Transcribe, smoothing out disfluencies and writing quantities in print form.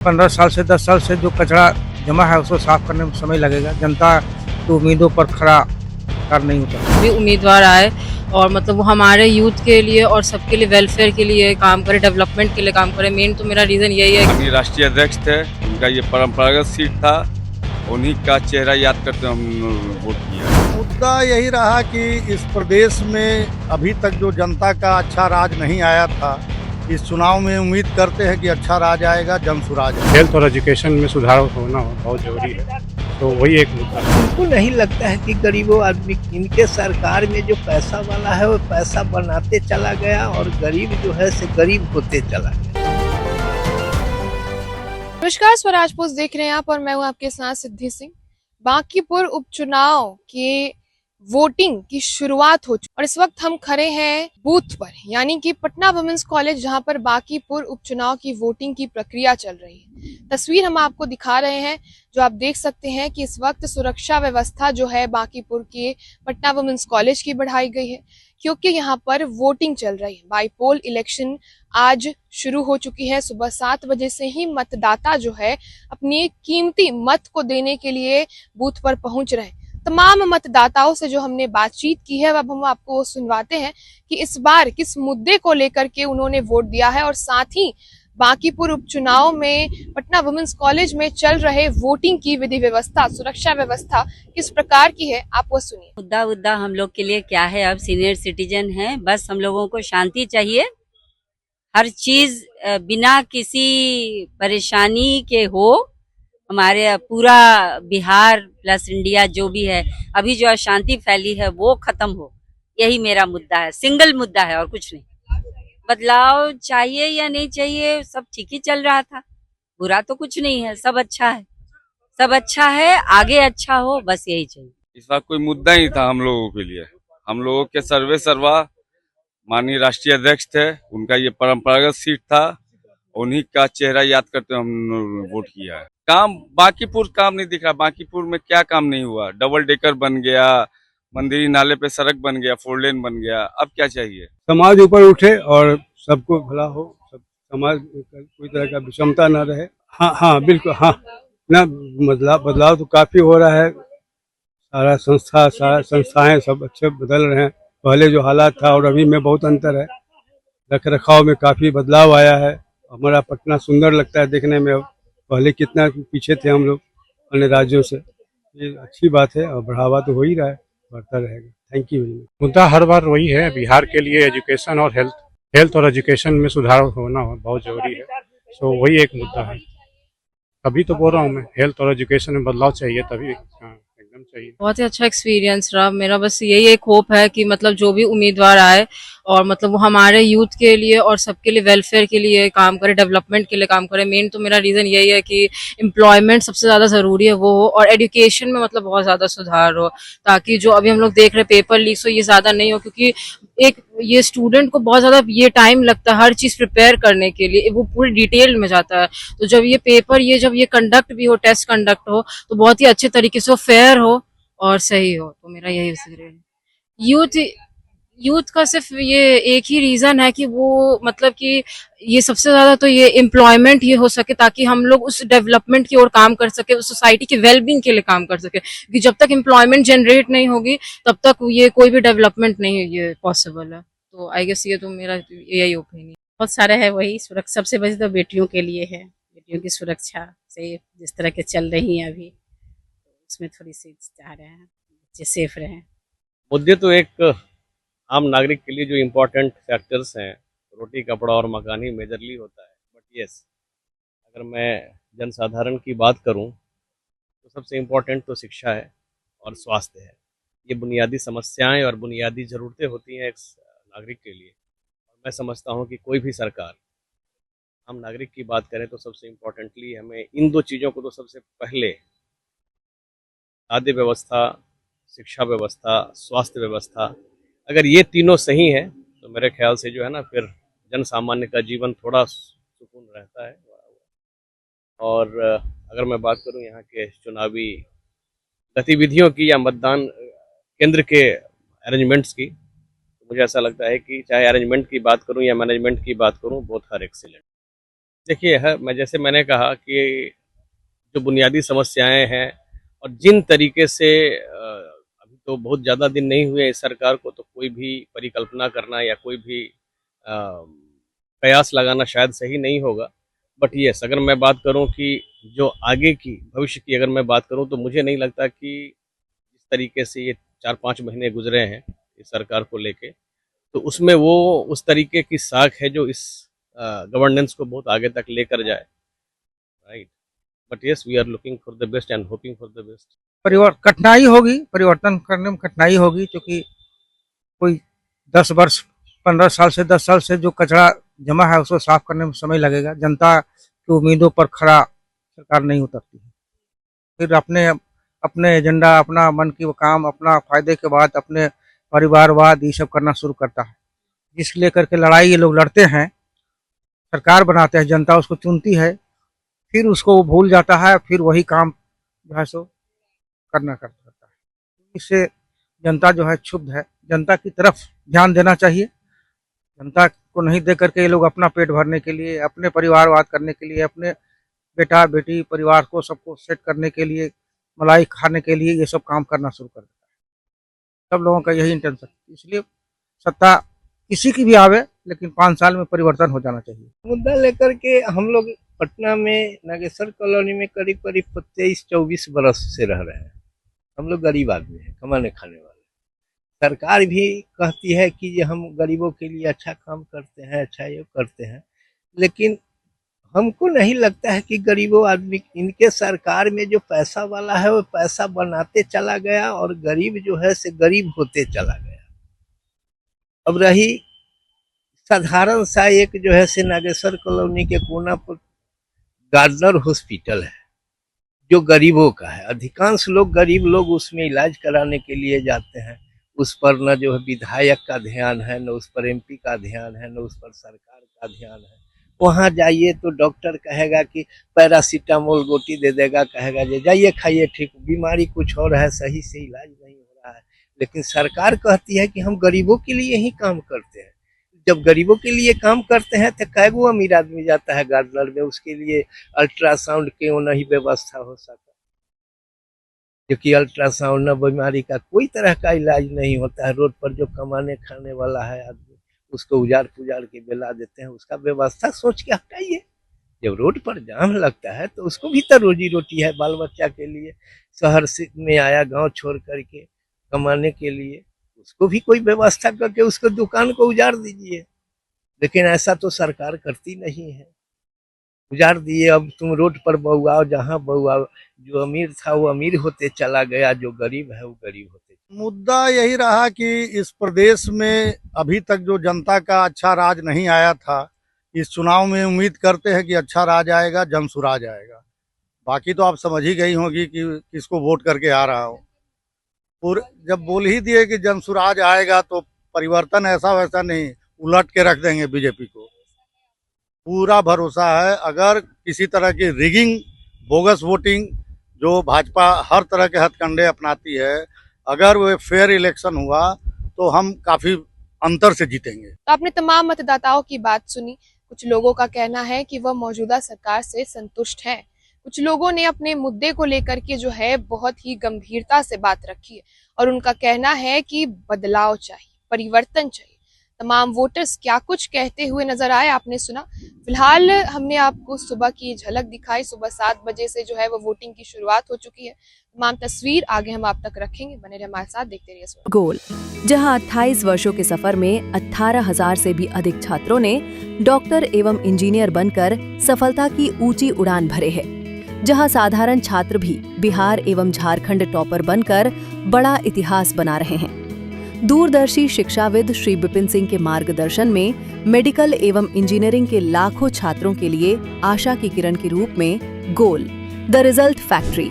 15 साल से 10 साल से जो कचरा जमा है उसको साफ करने में समय लगेगा। जनता की उम्मीदों पर खरा उतार नहीं उतरा। भी उम्मीदवार आए और मतलब वो हमारे यूथ के लिए और सबके लिए वेलफेयर के लिए काम करे, डेवलपमेंट के लिए काम करे। मेन तो मेरा रीज़न यही है। माननीय राष्ट्रीय अध्यक्ष थे, उनका ये परंपरागत सीट था, उन्हीं का चेहरा याद करते हम वोट किया। मुद्दा यही रहा कि इस प्रदेश में अभी तक जो जनता का अच्छा राज नहीं आया था, इस चुनाव में उम्मीद करते हैं कि अच्छा राज आएगा, जन सुराज आएगा। हेल्थ और एजुकेशन में सुधार होना बहुत जरूरी है, तो वही एक मुद्दा है। उनको नहीं लगता है कि गरीबों आदमी, इनके सरकार में जो पैसा वाला है वो पैसा बनाते चला गया और गरीब जो है से गरीब होते चला गया। नमस्कार, स्वराज पोस्ट देख रहे हैं आप और मैं हूं आपके साथ सिद्धि सिंह। बांकीपुर उपचुनाव के वोटिंग की शुरुआत हो चुकी और इस वक्त हम खड़े हैं बूथ पर, यानी कि पटना वुमेन्स कॉलेज, जहां पर बांकीपुर उपचुनाव की वोटिंग की प्रक्रिया चल रही है। तस्वीर हम आपको दिखा रहे हैं, जो आप देख सकते हैं कि इस वक्त सुरक्षा व्यवस्था जो है बांकीपुर के पटना वुमेन्स कॉलेज की बढ़ाई गई है, क्योंकि यहाँ पर वोटिंग चल रही है। बाई पोल इलेक्शन आज शुरू हो चुकी है। सुबह 7 बजे से ही मतदाता जो है अपनी कीमती मत को देने के लिए बूथ पर पहुंच रहे हैं। तमाम मतदाताओं से जो हमने बातचीत की है, अब हम आपको सुनवाते हैं कि इस बार किस मुद्दे को लेकर के उन्होंने वोट दिया है और साथ ही बांकीपुर उपचुनाव में पटना वुमेन्स कॉलेज में चल रहे वोटिंग की विधि व्यवस्था, सुरक्षा व्यवस्था किस प्रकार की है, आप वो सुनिए। मुद्दा हम लोग के लिए क्या है, अब सीनियर सिटीजन है, बस हम लोगों को शांति चाहिए। हर चीज बिना किसी परेशानी के हो। हमारे पूरा बिहार प्लस इंडिया जो भी है, अभी जो अशांति फैली है वो खत्म हो, यही मेरा मुद्दा है, सिंगल मुद्दा है और कुछ नहीं। बदलाव चाहिए या नहीं चाहिए, सब ठीक ही चल रहा था, बुरा तो कुछ नहीं है, सब अच्छा है, सब अच्छा है, आगे अच्छा हो, बस यही चाहिए। इस बार कोई मुद्दा ही था हम लोगों के लिए। हम लोगों के सर्वे सर्वा माननीय राष्ट्रीय अध्यक्ष थे, उनका ये परंपरागत सीट था, उन्हीं का चेहरा याद करते हम वोट किया है। काम बांकीपुर काम नहीं दिख रहा। बांकीपुर में क्या काम नहीं हुआ? डबल डेकर बन गया, मंदिरी नाले पे सड़क बन गया, 4 लेन बन गया। अब क्या चाहिए? समाज ऊपर उठे और सबको भला हो, सब समाज कोई तरह का विषमता न रहे। हाँ बिल्कुल, हाँ ना, बदलाव तो काफी हो रहा है। सारा संस्थाएं सब अच्छे बदल रहे हैं। पहले जो हालात था और अभी में बहुत अंतर है। रख रखाव में काफी बदलाव आया है। हमारा पटना सुंदर लगता है देखने में। पहले कितना पीछे थे हम लोग अन्य राज्यों से। ये अच्छी बात है और बढ़ावा तो हो ही रहा है, बढ़ता रहेगा। Thank you. मुद्दा हर बार वही है, बिहार के लिए एजुकेशन और हेल्थ और एजुकेशन में सुधार होना बहुत जरूरी है, तो वही एक मुद्दा है। अभी तो बोल रहा हूँ मैं, हेल्थ और एजुकेशन में बदलाव चाहिए, तभी एकदम चाहिए। बहुत ही अच्छा एक्सपीरियंस रहा मेरा। बस यही एक होप है कि मतलब जो भी उम्मीदवार आए और मतलब वो हमारे यूथ के लिए और सबके लिए वेलफेयर के लिए काम करे, डेवलपमेंट के लिए काम करे। मेन तो मेरा रीज़न यही है कि एम्प्लॉयमेंट सबसे ज़्यादा ज़रूरी है वो हो, और एजुकेशन में मतलब बहुत ज़्यादा सुधार हो, ताकि जो अभी हम लोग देख रहे पेपर लीक्स हो ये ज़्यादा नहीं हो, क्योंकि एक ये स्टूडेंट को बहुत ज़्यादा ये टाइम लगता है हर चीज़ प्रिपेयर करने के लिए, वो पूरी डिटेल में जाता है। तो जब ये पेपर जब ये कंडक्ट भी हो, टेस्ट कंडक्ट हो, तो बहुत ही अच्छे तरीके से फेयर हो और सही हो। तो मेरा यही है। यूथ का सिर्फ ये एक ही रीजन है कि वो मतलब कि ये सबसे ज्यादा तो ये एम्प्लॉयमेंट ये हो सके, ताकि हम लोग उस डेवलपमेंट की ओर काम कर सके, उस सोसाइटी के वेलबींग के लिए काम कर सके। क्योंकि जब तक एम्प्लॉयमेंट जनरेट नहीं होगी तब तक ये कोई भी डेवलपमेंट नहीं ये पॉसिबल है। तो आई गेस ये तो मेरा यही ओपिनियन। बहुत सारा है, वही सुरक्षा सबसे बड़ी तो बेटियों के लिए है। बेटियों की सुरक्षा से जिस तरह के चल रही हैं अभी, उसमें थोड़ी सी चाह रहे हैं बच्चे सेफ रहें। मुद्दे तो एक आम नागरिक के लिए जो इम्पोर्टेंट फैक्टर्स हैं, रोटी कपड़ा और मकान ही मेजरली होता है। बट यस, अगर मैं जनसाधारण की बात करूं तो सबसे इम्पोर्टेंट तो शिक्षा है और स्वास्थ्य है। ये बुनियादी समस्याएं और बुनियादी ज़रूरतें होती हैं एक नागरिक के लिए। और मैं समझता हूं कि कोई भी सरकार, हम नागरिक की बात करें तो सबसे इम्पोर्टेंटली हमें इन 2 चीज़ों को तो सबसे पहले, खाद्य व्यवस्था, शिक्षा व्यवस्था, स्वास्थ्य व्यवस्था, अगर ये तीनों सही हैं तो मेरे ख्याल से जो है ना, फिर जन सामान्य का जीवन थोड़ा सुकून रहता है। और अगर मैं बात करूं यहाँ के चुनावी गतिविधियों की या मतदान केंद्र के अरेंजमेंट्स की, तो मुझे ऐसा लगता है कि चाहे अरेंजमेंट की बात करूं या मैनेजमेंट की बात करूं, बोथ आर एक्सीलेंट। देखिए जैसे मैंने कहा कि जो बुनियादी समस्याएं हैं और जिन तरीके से अभी तो बहुत ज़्यादा दिन नहीं हुए इस सरकार को, तो कोई भी परिकल्पना करना या कोई भी कयास लगाना शायद सही नहीं होगा। बट यस, अगर मैं बात करूं कि जो आगे की भविष्य की अगर मैं बात करूं, तो मुझे नहीं लगता कि जिस तरीके से ये 4-5 महीने गुजरे हैं इस सरकार को लेके, तो उसमें वो उस तरीके की साख है जो इस गवर्नेंस को बहुत आगे तक लेकर जाए, right. But yes, we are looking for the best and hoping for the best. कठिनाई होगी, परिवर्तन करने में कठिनाई होगी, क्योंकि कोई 10 वर्ष 15 साल से 10 साल से जो कचरा जमा है उसको साफ करने में समय लगेगा। जनता की उम्मीदों पर खरा सरकार नहीं उतरती है, फिर अपने एजेंडा, अपना मन की वो काम, अपना फायदे के बाद अपने परिवारवाद ये सब करना शुरू करता है। जिस लेकर के लड़ाई ये लोग लड़ते हैं, सरकार बनाते हैं, जनता उसको चुनती है, फिर उसको वो भूल जाता है, फिर वही काम जो है सो करना करता है। इससे जनता जो है क्षुब्ध है। जनता की तरफ ध्यान देना चाहिए। जनता को नहीं दे करके ये लोग अपना पेट भरने के लिए, अपने परिवारवाद करने के लिए, अपने बेटा बेटी परिवार को सबको सेट करने के लिए, मलाई खाने के लिए ये सब काम करना शुरू कर देता है। सब लोगों का यही इंटेंशन। इसलिए सत्ता किसी की भी आवे, लेकिन 5 साल में परिवर्तन हो जाना चाहिए। मुद्दा लेकर के हम लोग पटना में नागेश्वर कॉलोनी में करीब करीब 23-24 बरस से रह रहे हैं। हम लोग गरीब आदमी हैं, कमाने खाने वाले। सरकार भी कहती है कि ये हम गरीबों के लिए अच्छा काम करते हैं, अच्छा ये करते हैं, लेकिन हमको नहीं लगता है कि गरीबों आदमी, इनके सरकार में जो पैसा वाला है वो पैसा बनाते चला गया और गरीब जो है से गरीब होते चला गया। अब रही साधारण सा एक जो है से नागेश्वर कॉलोनी के कोना पर गार्डनर हॉस्पिटल है जो गरीबों का है। अधिकांश लोग, गरीब लोग उसमें इलाज कराने के लिए जाते हैं। उस पर न जो है विधायक का ध्यान है, न उस पर एमपी का ध्यान है, न उस पर सरकार का ध्यान है। वहाँ जाइए तो डॉक्टर कहेगा कि पैरासीटामोल गोटी दे देगा, कहेगा जे जाइए खाइए ठीक, बीमारी कुछ और है, सही से इलाज नहीं हो रहा है। लेकिन सरकार कहती है कि हम गरीबों के लिए ही काम करते हैं। जब गरीबों के लिए काम करते हैं तो कैगो अमीर आदमी जाता है गार्डनर में, उसके लिए अल्ट्रासाउंड क्यों नहीं व्यवस्था हो सका, क्योंकि अल्ट्रासाउंड न बीमारी का कोई तरह का इलाज नहीं होता है। रोड पर जो कमाने खाने वाला है आदमी, उसको उजाड़ पुजाड़ के बेला देते हैं। उसका व्यवस्था सोच के हटाइए। जब रोड पर जाम लगता है तो उसको भी तो रोजी रोटी है, बाल बच्चा के लिए शहर से में आया गांव छोड़ करके कमाने के लिए, उसको भी कोई व्यवस्था करके उसको दुकान को उजाड़ दीजिए। लेकिन ऐसा तो सरकार करती नहीं है। उजाड़ दिए, अब तुम रोड पर बउआओ, जहाँ बउआओ। जो अमीर था वो अमीर होते चला गया, जो गरीब है वो गरीब होते। मुद्दा यही रहा कि इस प्रदेश में अभी तक जो जनता का अच्छा राज नहीं आया था, इस चुनाव में उम्मीद करते हैं कि अच्छा राज आएगा, जनसुराज आएगा। बाकी तो आप समझ ही गई होंगी कि किसको वोट करके आ रहा हूँ। और जब बोल ही दिए कि जनसुराज आएगा तो परिवर्तन ऐसा वैसा नहीं, उलट के रख देंगे बीजेपी को। पूरा भरोसा है। अगर किसी तरह की रिगिंग, बोगस वोटिंग जो भाजपा हर तरह के हथकंडे अपनाती है, अगर वो फेयर इलेक्शन हुआ तो हम काफी अंतर से जीतेंगे। तो आपने तमाम मतदाताओं की बात सुनी। कुछ लोगों का कहना है कि वह मौजूदा सरकार से संतुष्ट हैं। कुछ लोगों ने अपने मुद्दे को लेकर के जो है बहुत ही गंभीरता से बात रखी है और उनका कहना है कि बदलाव चाहिए, परिवर्तन चाहिए। तमाम वोटर्स क्या कुछ कहते हुए नजर आए आपने सुना। फिलहाल हमने आपको सुबह की झलक दिखाई। सुबह 7 बजे से जो है वो वोटिंग की शुरुआत हो चुकी है। तमाम तस्वीर आगे हम आप तक रखेंगे, बने रहे हमारे साथ, देखते रहिए गोल, जहां 28 वर्षों के सफर में 18,000 से भी अधिक छात्रों ने डॉक्टर एवं इंजीनियर बनकर सफलता की ऊंची उड़ान भरे है, जहां साधारण छात्र भी बिहार एवं झारखंड टॉपर बनकर बड़ा इतिहास बना रहे हैं। दूरदर्शी शिक्षाविद श्री विपिन सिंह के मार्गदर्शन में मेडिकल एवं इंजीनियरिंग के लाखों छात्रों के लिए आशा की किरण के रूप में गोल, द रिजल्ट फैक्ट्री